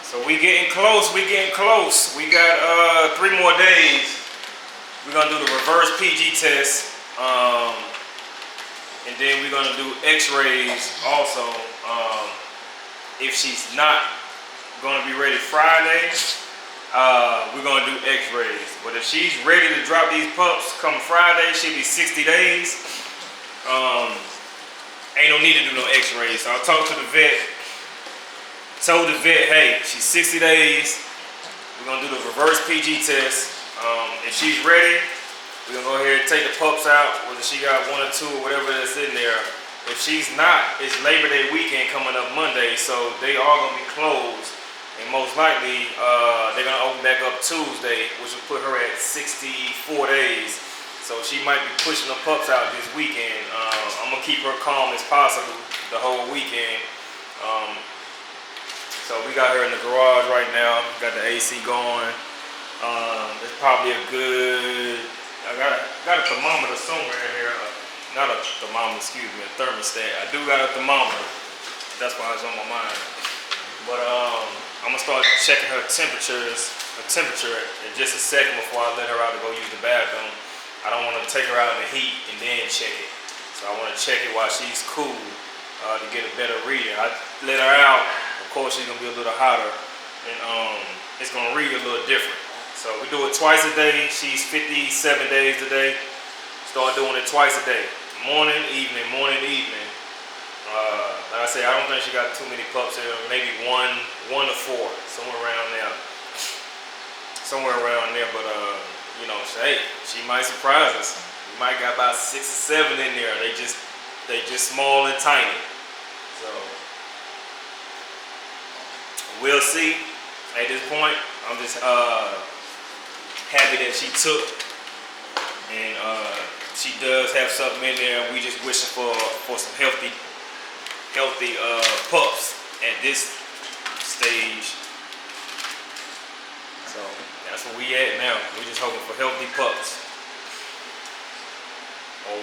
So we getting close. We got 3 more days. We're gonna do the reverse PG test, and then we're gonna do X-rays also. If she's not gonna be ready Friday, we're gonna do X-rays. But if she's ready to drop these pups come Friday, she'll be 60 days. Ain't no need to do no X-rays. So I talked to the vet. Told the vet, hey, she's 60 days. We're gonna do the reverse PG test. If she's ready, we're gonna go ahead and take the pups out, whether she got 1 or 2 or whatever that's in there. If she's not, it's Labor Day weekend coming up Monday, so they are gonna be closed. And most likely, they're gonna open back up Tuesday, which will put her at 64 days. So she might be pushing the pups out this weekend. I'm gonna keep her calm as possible the whole weekend. So we got her in the garage right now. Got the AC going. It's probably a good. I got a thermometer somewhere in here. Not a thermometer, excuse me, a thermostat. I do got a thermometer. That's why it's on my mind. But I'm gonna start checking her temperature in just a second before I let her out to go use the bathroom. I don't want to take her out in the heat and then check it. So I want to check it while she's cool to get a better reading. I let her out. Of course, she's gonna be a little hotter, and it's gonna read a little different. So we do it twice a day. She's 57 days today. Start doing it twice a day, morning, evening, morning, evening. Like I said, I don't think she got too many pups here. Maybe one to 4, somewhere around there. But you know, hey, she might surprise us. We might got about 6 or 7 in there. They just small and tiny. So we'll see. At this point, I'm just happy that she took, and she does have something in there. We just wishing for some healthy pups at this stage. So that's where we at now. We just hoping for healthy pups, or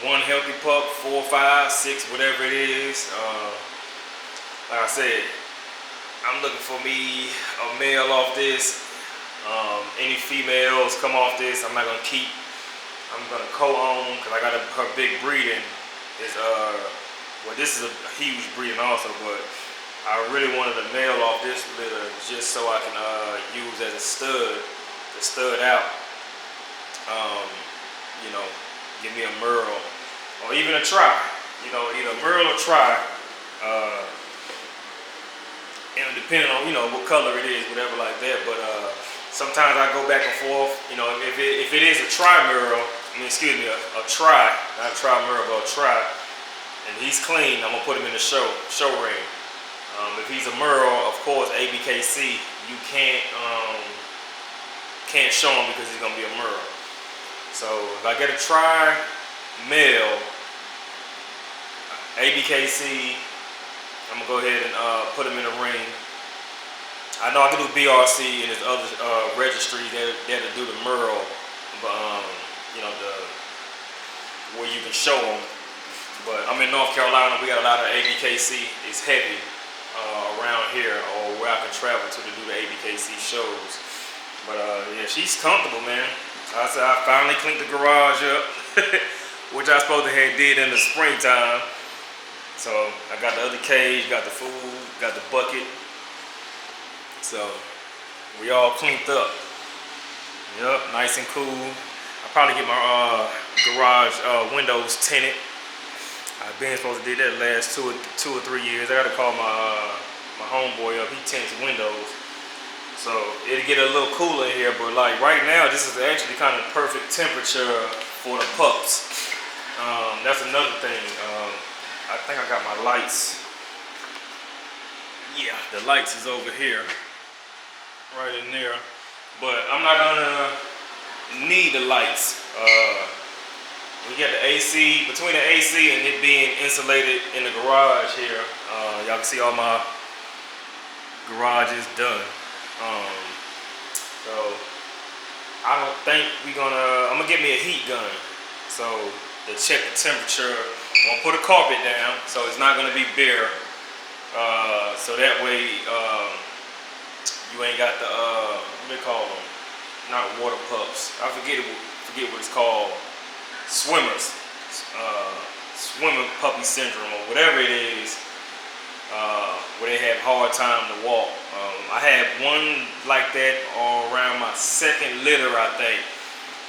one healthy pup, 4, 5, 6, whatever it is. Like I said, I'm looking for me a male off this. Any females come off this, I'm not gonna keep. I'm gonna co-own because I got her big breeding. Is well, this is a huge breeding also, but I really wanted a male off this litter just so I can use as a stud to stud out. You know, give me a Merle or even a try. You know, either Merle or try. And depending on, you know, what color it is, whatever like that. But sometimes I go back and forth. You know, if it is a tri-Merle, a try, not a tri-Merle, but a try, and he's clean, I'm gonna put him in the show ring. If he's a Merle, of course, ABKC, you can't show him because he's gonna be a Merle. So if I get a tri-male, ABKC, I'm gonna go ahead and put him in a ring. I know I can do BRC and there's other registries that'll do the Merle, but you know, where you can show them. But I'm in North Carolina. We got a lot of ABKC. It's heavy around here, or where I can travel to do the ABKC shows. But yeah, she's comfortable, man. I said I finally cleaned the garage up, which I supposed to have did in the springtime. So I got the other cage, got the food, got the bucket. So we all cleaned up. Yep, nice and cool. I'll probably get my garage windows tinted. I've been supposed to do that the last 2 or 3 years. I gotta call my homeboy up. He tints windows. So it'll get a little cooler in here, but like right now, this is actually kind of perfect temperature for the pups. That's another thing. I think I got my lights. Yeah, the lights is over here, right in there. But I'm not gonna need the lights. We got the AC, between the AC and it being insulated in the garage here, y'all can see all my garage is done. So I don't think I'm gonna get me a heat gun. So to check the temperature, I'm gonna put a carpet down so it's not gonna be bare. So that way You ain't got the what they call them? Not water pups. I forget what it's called. Swimmers, swimmer puppy syndrome or whatever it is, where they have hard time to walk. I had one like that around my second litter, I think.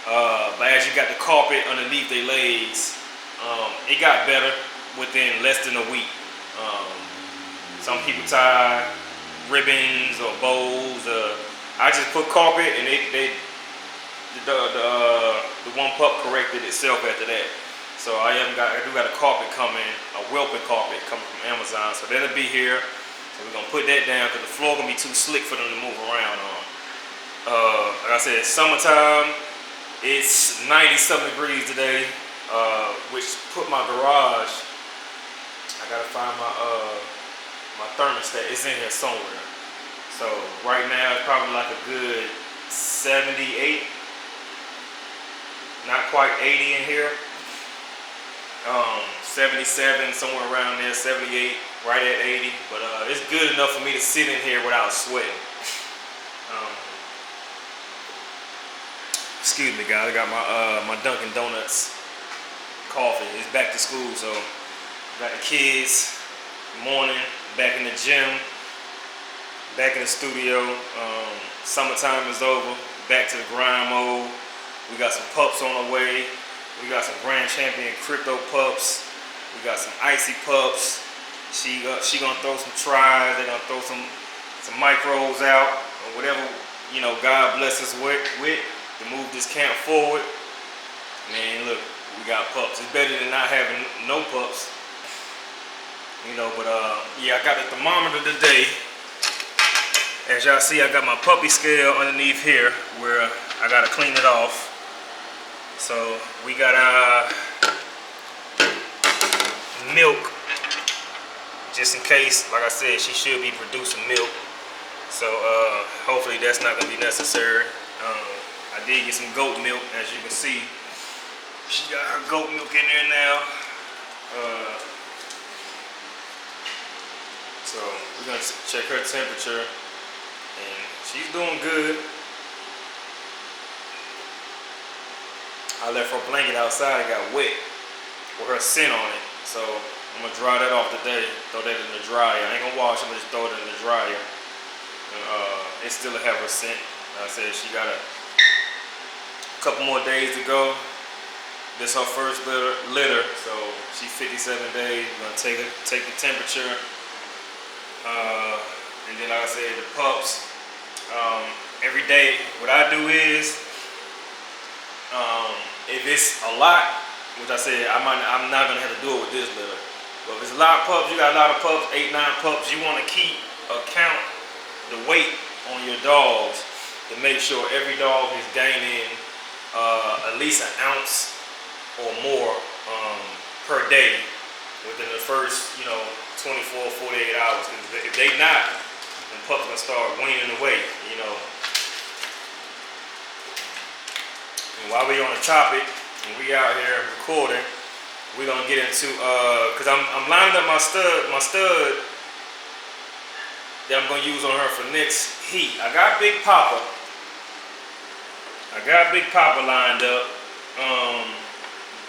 But as you got the carpet underneath their legs, it got better within less than a week. Some people tie ribbons or bows. I just put carpet, and the one pup corrected itself after that. So I do got a carpet coming, a whelping carpet coming from Amazon. So that'll be here. So we're gonna put that down because the floor gonna be too slick for them to move around on. Like I said, summertime. It's 90-something degrees today, which put my garage. I gotta find my thermostat. It's in here somewhere. So right now it's probably like a good 78, not quite 80 in here. 77, somewhere around there, 78, right at 80. But it's good enough for me to sit in here without sweating. Excuse me, guys. I got my Dunkin' Donuts coffee. It's back to school, so got the kids. Morning, back in the gym, back in the studio. Summertime is over. Back to the grind mode. We got some pups on the way. We got some Grand Champion Crypto pups. We got some icy pups. She gonna throw some tries. They're gonna throw some micros out or whatever, you know, God bless us with to move this camp forward. Man, look, we got pups. It's better than not having no pups, you know. But yeah, I got the thermometer today. As y'all see, I got my puppy scale underneath here where I gotta clean it off. So we got our milk, just in case. Like I said, she should be producing milk. So hopefully that's not gonna be necessary. I did get some goat milk, as you can see. She got her goat milk in there now. So we're gonna check her temperature, and she's doing good. I left her blanket outside, it got wet with her scent on it. So I'm gonna dry that off today, throw that in the dryer. I ain't gonna wash it, I'm gonna just throw it in the dryer. And, it still have her scent. Like I said, she got a couple more days to go. This is her first litter, so she's 57 days. We're gonna take the temperature. And then like I said, the pups, every day, what I do is, if it's a lot, which I said I'm not gonna have to do it with this litter. But if it's a lot of pups, you got a lot of pups, 8, 9 pups, you wanna keep count the weight on your dogs to make sure every dog is gaining at least an ounce or more per day within the first, 24, 48 hours. Because if they not, then pups gonna start weaning away, And while we on the topic, and we out here recording, we're gonna get into cause I'm lining up my stud that I'm gonna use on her for next heat. I got Big Papa lined up.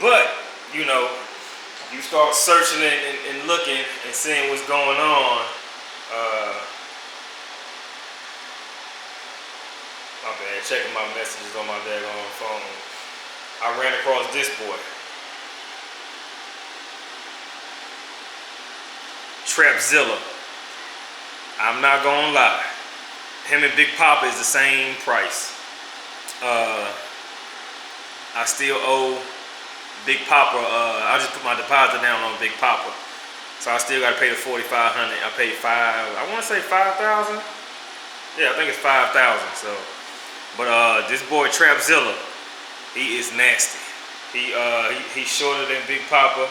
But you start searching and looking and seeing what's going on. My bad, checking my messages on my daggone phone. I ran across this boy. Trapzilla. I'm not gonna lie. Him and Big Papa is the same price. I still owe Big Papa, I just put my deposit down on Big Papa. So I still gotta pay the $4,500. I paid I wanna say 5,000. Yeah, I think it's 5,000. So, but this boy Trapzilla, he is nasty. He's shorter than Big Papa.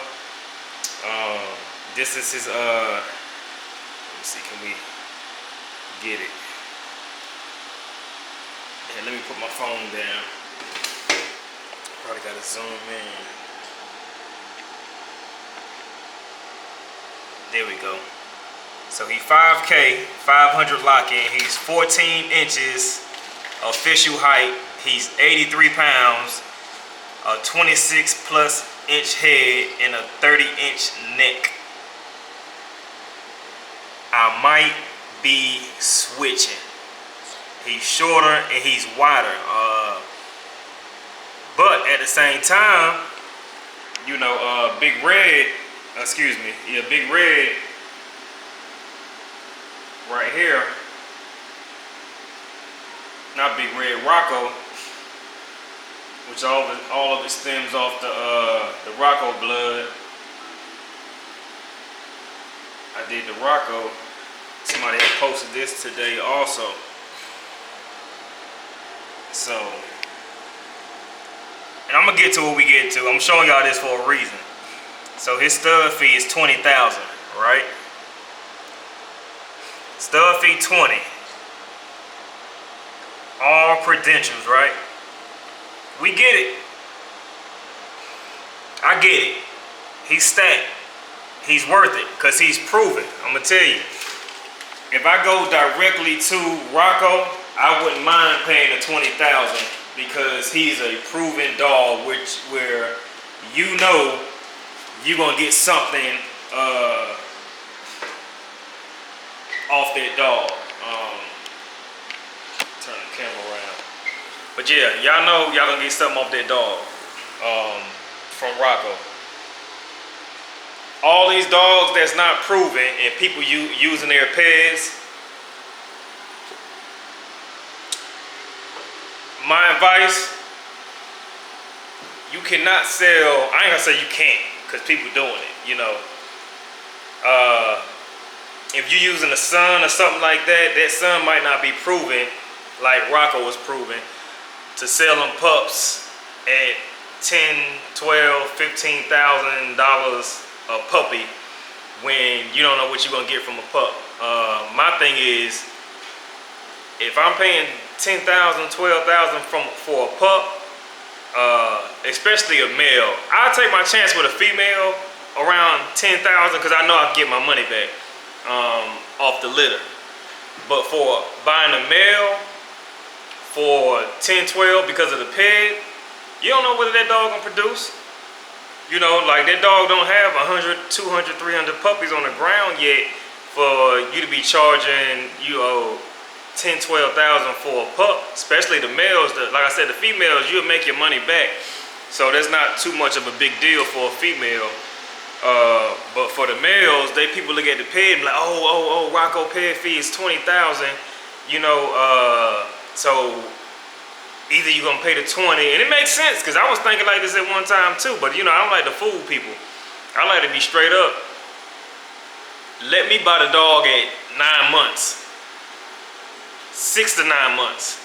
This is his let me see, can we get it? Yeah, let me put my phone down. Probably gotta zoom in. There we go. So he 5K, 500 lock-in. He's 14 inches official height. He's 83 pounds, a 26 plus inch head, and a 30-inch neck. I might be switching. He's shorter and he's wider. But at the same time, you know, Big Red, Big Red right here, not Big Red, Rocco, which all of it stems off the Rocco blood. I did the Rocco. Somebody had posted this today also. So, and I'm gonna get to what we get to. I'm showing y'all this for a reason. So his stud fee is 20,000, right? Stud fee 20. All credentials, right? We get it. I get it. He's stacked. He's worth it because he's proven. I'm gonna tell you. If I go directly to Rocco, I wouldn't mind paying the 20,000 because he's a proven dog, where you know you're gonna get something off that dog. Turn the camera around. But yeah, y'all know y'all gonna get something off that dog from Rocco. All these dogs that's not proven and people using their pets, my advice, you cannot sell, I ain't gonna say you can't, because people doing it, you know. If you're using a Sun or something like that, that Sun might not be proven like Rocco was proven to sell them pups at $10, $12, $15,000 a puppy when you don't know what you're gonna get from a pup. My thing is, if I'm paying $10,000, $12,000 for a pup, especially a male, I'll take my chance with a female around $10,000 because I know I can get my money back off the litter. But for buying a male for $10, $12 because of the peg, you don't know whether that dog gonna produce. You know, like that dog don't have 100, 200, 300 puppies on the ground yet for you to be charging, you know, 10, 12,000 for a pup. Especially the males. Like I said, the females, you'll make your money back. So that's not too much of a big deal for a female. But for the males, people look at the peg and be like, oh, Rocco peg fee is 20,000. You know, so either you're gonna pay the 20, and it makes sense because I was thinking like this at one time too. But you know, I don't like to fool people. I like to be straight up. Let me buy the dog at 9 months, 6 to 9 months,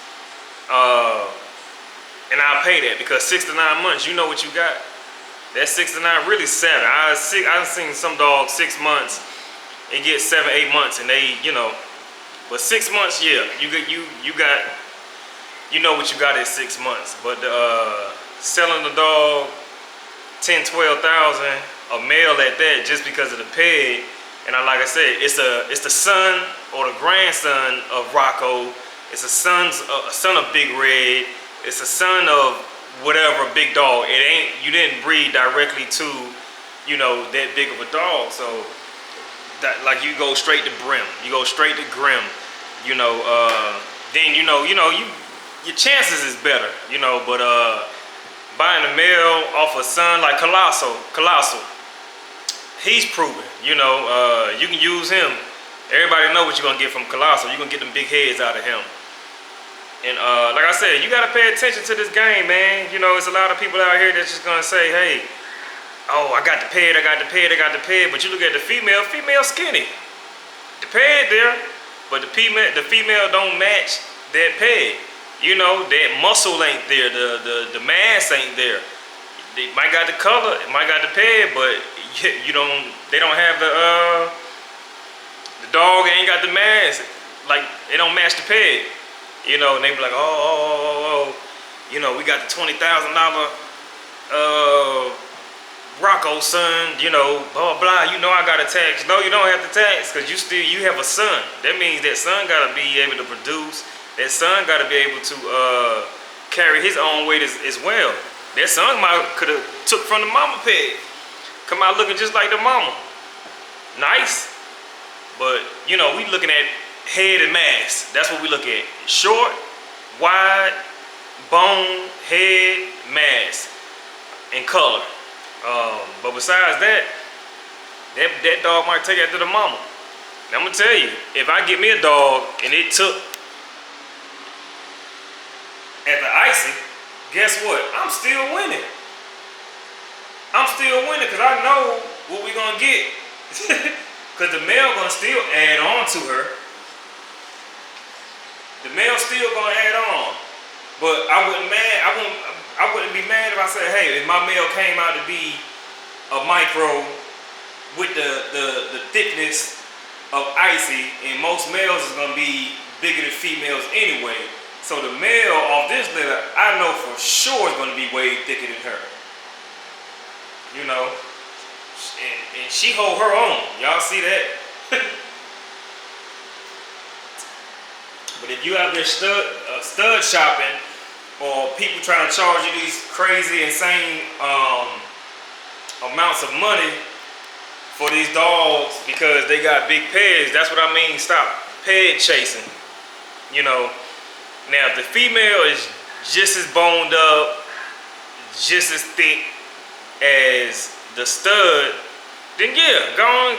and I'll pay that because 6 to 9 months, you know what you got. That's 6 to 9, really 7. I've seen some dogs 6 months and get 7, 8 months, and they, you know, but 6 months, yeah, you got. You know what you got at 6 months, but selling the dog 10, 12,000, a male at that, just because of the peg, and like I said, it's the son or the grandson of Rocco. It's a son of Big Red. It's a son of whatever big dog. You didn't breed directly to, you know, that big of a dog. So that, like, you go straight to Brim. You go straight to Grim. You know, then your chances is better, you know, but buying a male off a son like Colossal, he's proven, you know, you can use him. Everybody know what you're gonna get from Colossal. You're gonna get them big heads out of him. And like I said, you gotta pay attention to this game, man. You know, it's a lot of people out here that's just gonna say, hey, oh, I got the peg, but you look at the female skinny. The peg there, but the female don't match that peg. You know, that muscle ain't there, the mass ain't there. They might got the color, it might got the peg, but they don't have the dog ain't got the mass. Like, they don't match the peg. You know, and they be like, oh, you know, we got the $20,000 Rocco, son, you know, blah, blah, you know I got a tax. No, you don't have to tax because you have a son. That means that son got to be able to produce. That son got to be able to carry his own weight as well. That son could have took from the mama peg. Come out looking just like the mama. Nice. But, you know, we looking at head and mass. That's what we look at. Short, wide, bone, head, mass, and color. But besides that dog might take after the mama. Now I'm gonna tell you, if I get me a dog and it took at the Icy, guess what? I'm still winning. I'm still winning because I know what we're gonna get. Because the male gonna still add on to her. The male still gonna add on. But I wouldn't be mad if I said, hey, if my male came out to be a micro with the thickness of Icy, and most males is gonna be bigger than females anyway. So the male off this litter, I know for sure is gonna be way thicker than her. You know, and she hold her own. Y'all see that? But if you out there stud shopping, or people trying to charge you these crazy, insane amounts of money for these dogs because they got big pegs, that's what I mean. Stop peg chasing. You know, now if the female is just as boned up, just as thick as the stud, then yeah, go on,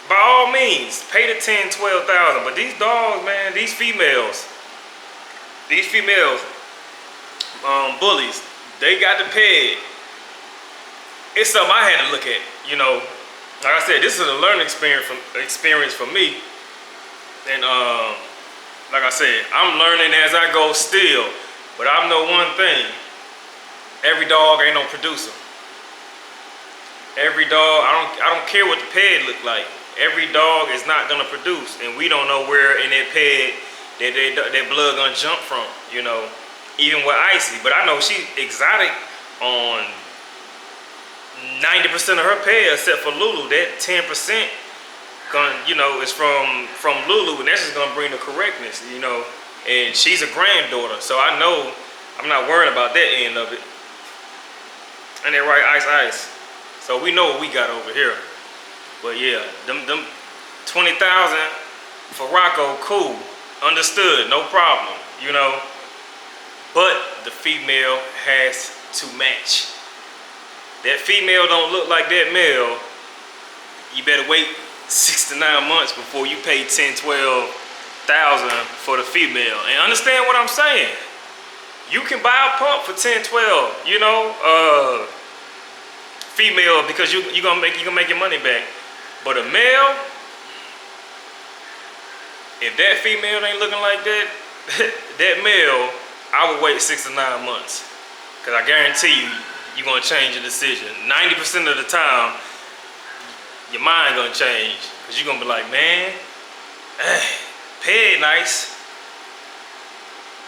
by all means, pay the 10, 12,000. But these dogs, man, these females, bullies, they got the peg. It's something I had to look at, you know. Like I said, this is a learning experience for me. And like I said, I'm learning as I go still. But I know one thing. Every dog ain't no producer. Every dog, I don't care what the peg look like. Every dog is not gonna produce, and we don't know where in that peg that blood gonna jump from, you know. Even with Icy, but I know she's exotic on 90% of her peg, except for Lulu. That 10% gonna, you know, is from Lulu, and that's just gonna bring the correctness, you know. And she's a granddaughter, so I know I'm not worried about that end of it. And that right, Ice. So we know what we got over here. But yeah, them 20,000 for Rocco, cool, understood, no problem, you know. But the female has to match. That female don't look like that male. You better wait 6 to 9 months before you pay 10, 12,000 for the female. And understand what I'm saying. You can buy a pump for 10, 12, you know, female, because you gonna make your money back. But a male, if that female ain't looking like that, that male, I would wait 6 to 9 months. Because I guarantee you're going to change your decision. 90% of the time, your mind going to change. Because you're going to be like, man, peg nice.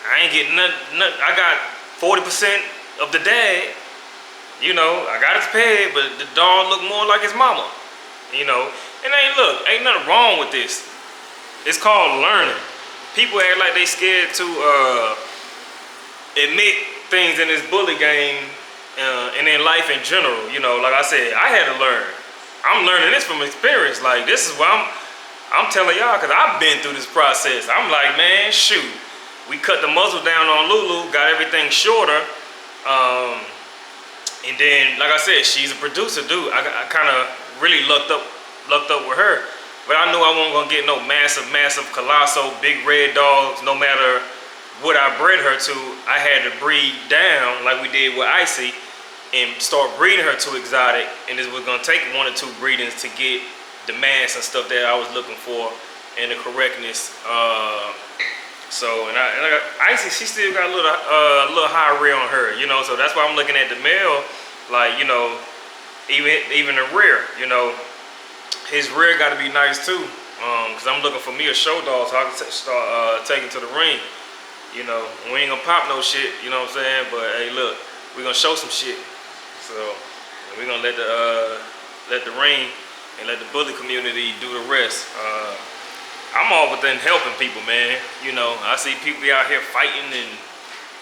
I ain't getting nothing. I got 40% of the dad. You know, I got his peg, but the dog look more like his mama. You know, and ain't nothing wrong with this. It's called learning. People act like they scared to admit things in this bully game and in life in general. You know, like I said, I had to learn. I'm learning this from experience. Like, this is what I'm telling y'all, because I've been through this process. I'm like, man, shoot. We cut the muzzle down on Lulu, got everything shorter. And then, like I said, she's a producer, dude. I kind of really lucked up with her. But I knew I wasn't gonna get no massive, colossal, big red dogs. No matter what I bred her to, I had to breed down like we did with Icy and start breeding her to exotic. And it was gonna take 1 or 2 breedings to get the mass and stuff that I was looking for and the correctness. And Icy, she still got a little high rear on her, you know. So that's why I'm looking at the male, like, you know, even the rear, you know. His rear got to be nice too, because I'm looking for me a show dog so I can start taking to the ring. You know, we ain't gonna pop no shit, you know what I'm saying? But hey, look, we gonna show some shit. So, And we're gonna let the ring and let the bully community do the rest. I'm all within helping people, man. You know, I see people out here fighting and,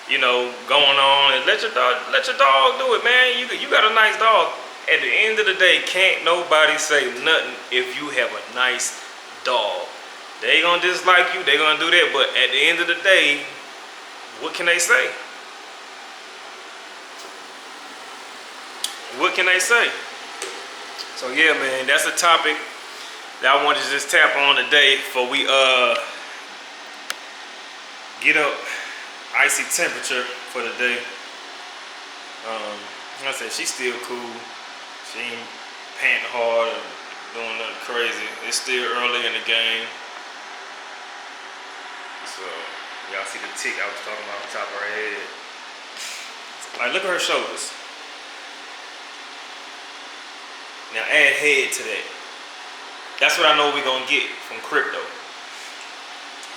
you know, going on, and let your dog do it, man. You got a nice dog. At the end of the day, can't nobody say nothing if you have a nice dog. They gonna dislike you, they gonna do that, but at the end of the day, what can they say? What can they say? So yeah, man, that's a topic that I wanted to just tap on today before we get up icy temperature for the day. Like I said, she's still cool. She ain't panting hard or doing nothing crazy. It's still early in the game. So y'all see the tick I was talking about on top of her head. Like, look at her shoulders. Now add head to that. That's what I know we're gonna get from Crypto.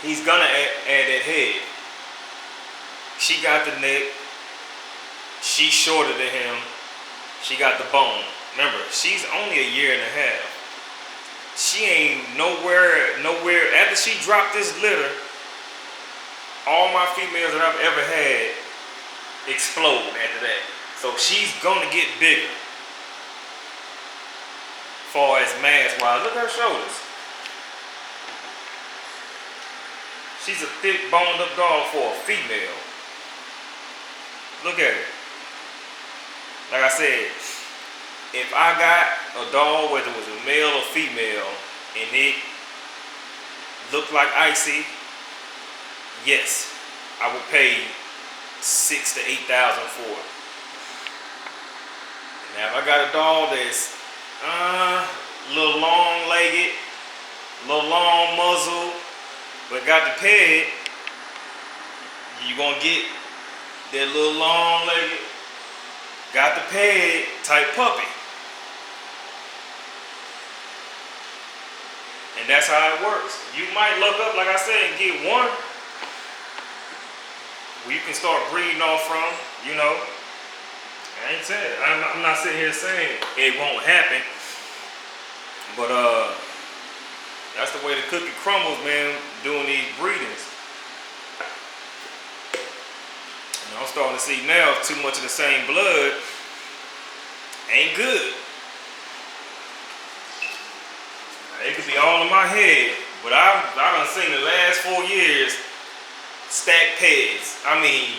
He's gonna add that head. She got the neck. She's shorter than him. She got the bone. Remember, she's only a year and a half. She ain't nowhere. After she dropped this litter, all my females that I've ever had explode after that. So she's gonna get bigger. Far as mass wise, look at her shoulders. She's a thick boned up dog for a female. Look at it. Like I said, if I got a dog, whether it was a male or female, and it looked like Icy, yes, I would pay $6,000 to $8,000 for it. Now if I got a dog that's a little long-legged, little long muzzle, but got the peg, you're gonna get that little long-legged, got the peg type puppy. And that's how it works. You might look up, like I said, and get one where you can start breeding off from, you know. I'm not sitting here saying it won't happen, but that's the way the cookie crumbles, man, doing these breedings. And I'm starting to see now too much of the same blood ain't good. It could be all in my head, but I done seen the last 4 years stacked pegs. I mean,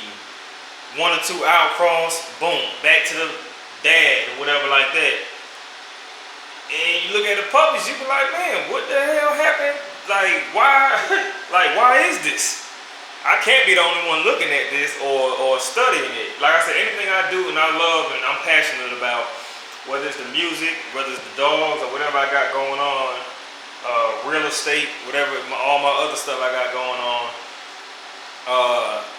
1 or 2 outcross, boom, back to the dad or whatever like that. And you look at the puppies, you be like, man, what the hell happened? Like, why? Like, why is this? I can't be the only one looking at this or studying it. Like I said, anything I do and I love and I'm passionate about, whether it's the music, whether it's the dogs or whatever I got going on, real estate, whatever, all my other stuff I got going on,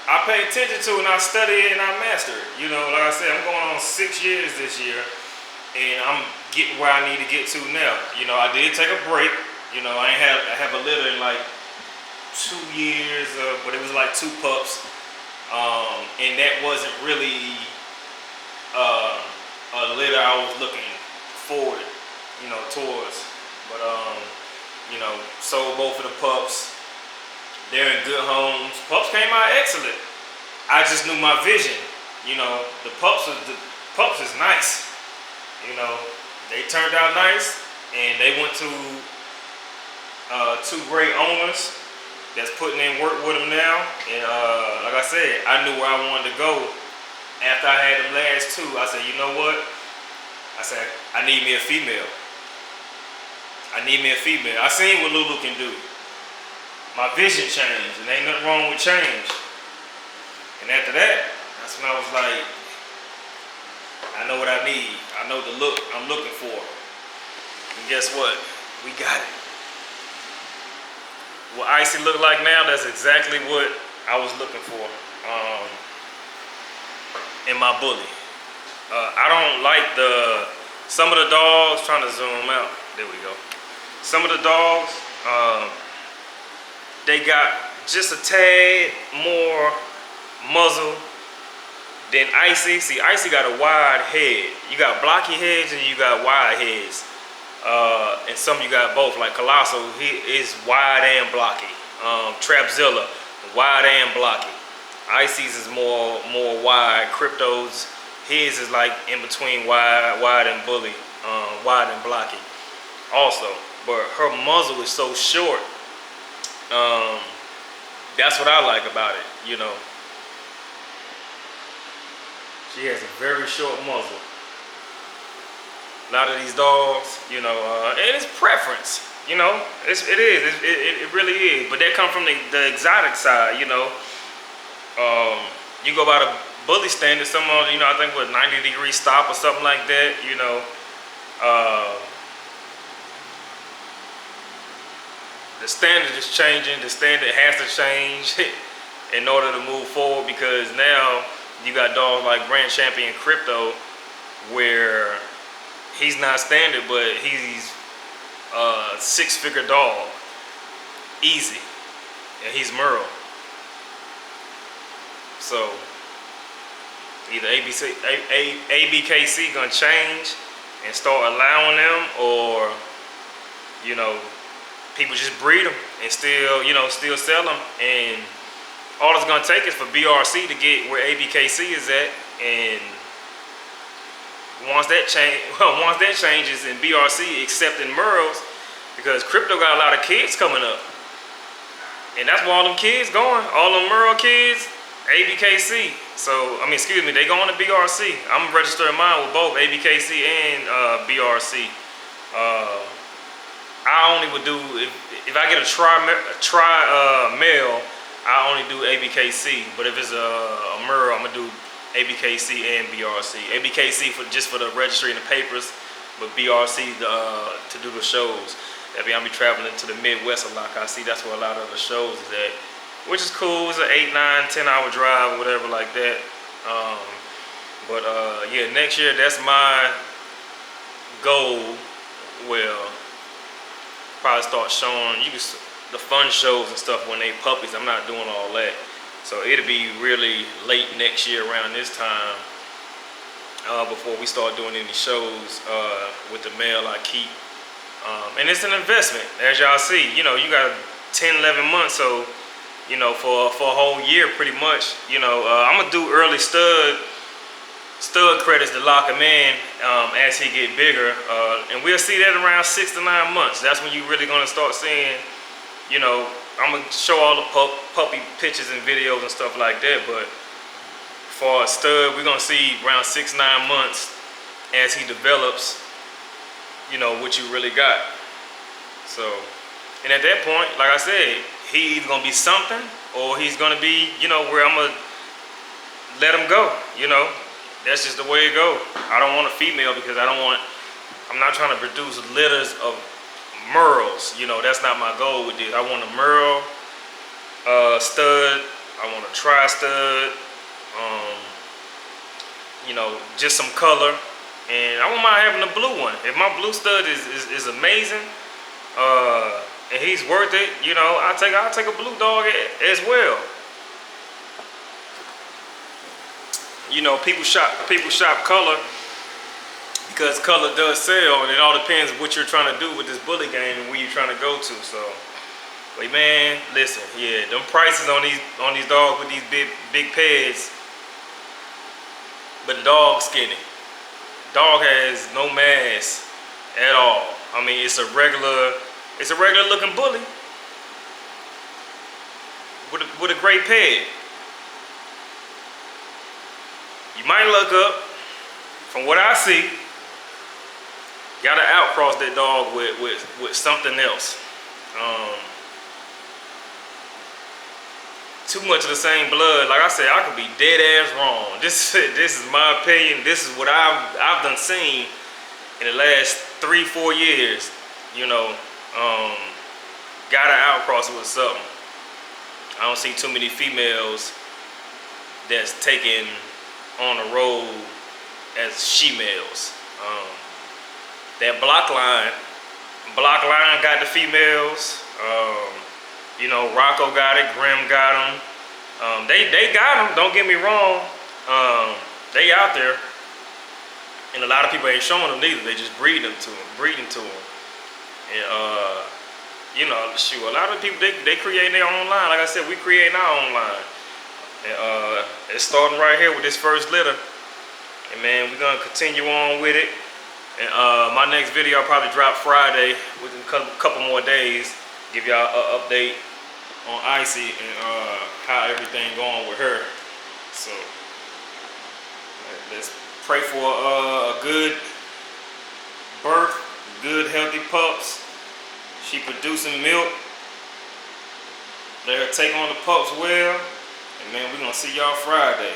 I pay attention to and I study it and I master it. You know, like I said, I'm going on 6 years this year and I'm getting where I need to get to now. You know, I did take a break. You know, I have a litter in like 2 years, but it was like 2 pups. And that wasn't really a litter I was looking forward, you know, towards. But, you know, sold both of the pups. They're in good homes. Pups came out excellent. I just knew my vision. You know, the pups is nice. You know, they turned out nice, and they went to 2 great owners that's putting in work with them now. And like I said, I knew where I wanted to go. After I had them last 2, I said, you know what? I said, I need me a female. I need me a female. I seen what Lulu can do. My vision changed, and ain't nothing wrong with change. And after that, that's when I was like, I know what I need. I know the look I'm looking for. And guess what? We got it. What Icy look like now, that's exactly what I was looking for in my bully. I don't like some of the dogs, trying to zoom out, there we go. Some of the dogs, they got just a tad more muzzle Then Icy, see, Icy got a wide head. You got blocky heads and you got wide heads. And some you got both. Like Colossal, he is wide and blocky. Trapzilla, wide and blocky. Icy's is more wide. Crypto's, his is like in between wide and bully, wide and blocky. Also, but her muzzle is so short. That's what I like about it, you know. She has a very short muzzle. A lot of these dogs, you know, and it's preference, you know. It really is. But that come from the exotic side, you know. You go by the bully standard, some of, you know, I think with 90-degree stop or something like that, you know. The standard is changing. The standard has to change in order to move forward, because now you got dogs like Grand Champion Crypto, where he's not standard, but he's a 6-figure dog, easy, and he's Merle. So either ABKC gonna change and start allowing them, or, you know, people just breed them and still, you know, still sell them. And all it's gonna take is for BRC to get where ABKC is at, and once that changes and BRC accepting Merles, because Crypto got a lot of kids coming up, and that's where all them kids going, all them Merle kids, ABKC. So I mean, excuse me, they going to BRC. I'm registering mine with both ABKC and BRC. I only would do, if I get a try male, I only do ABKC. But if it's a Merle, I'm gonna do ABKC and BRC. ABKC just for the registry and the papers, but BRC to do the shows. I mean, I'll be traveling to the Midwest a lot. I see that's where a lot of the shows is at, which is cool. It's an 8, 9, 10-hour drive or whatever like that. Yeah, next year that's my goal. Well, probably start showing the fun shows and stuff when they puppies. I'm not doing all that, so it'll be really late next year around this time before we start doing any shows with the male I keep. And it's an investment, as y'all see. You know, you got 10, 11 months, so you know, for a whole year pretty much. You know, I'm gonna do early stud credits to lock him in as he get bigger, and we'll see that around 6 to 9 months. That's when you really gonna start seeing, you know, I'm gonna show all the puppy pictures and videos and stuff like that. But for a stud, we're gonna see around 6, 9 months as he develops, you know, what you really got. So, and at that point, like I said, he either gonna be something or he's gonna be, you know, where I'm gonna let him go, you know. That's just the way it go. I don't want a female because I'm not trying to produce litters of Merles. You know, that's not my goal with this. I want a Merle stud. I want a tri-stud. You know, just some color. And I won't mind having a blue one. If my blue stud is amazing, and he's worth it, you know, I'll take a blue dog as well. You know, people shop color because color does sell, and it all depends what you're trying to do with this bully game and where you're trying to go to. So, but man, listen, yeah, them prices on these dogs with these big pads, but the dog's skinny. Dog has no mass at all. I mean, it's a regular looking bully with a great pad. You might look up, from what I see, gotta outcross that dog with something else. Too much of the same blood. Like I said, I could be dead ass wrong. This is my opinion. This is what I've done seen in the last 3-4 years. You know, gotta outcross it with something. I don't see too many females that's taking on the road as she-males. That block line got the females. You know, Rocco got it, Grim got them. They got them, don't get me wrong, They out there, and a lot of people ain't showing them neither. They just breeding to them. And you know, shoot, a lot of people they create their own line. Like I said, we create our own line. And it's starting right here with this first litter. And man, we're gonna continue on with it. And my next video will probably drop Friday within a couple more days. Give y'all an update on Icy and how everything going with her. So let's pray for a good birth, good healthy pups. She producing milk. Let her take on the pups well. And man, we're gonna see y'all Friday.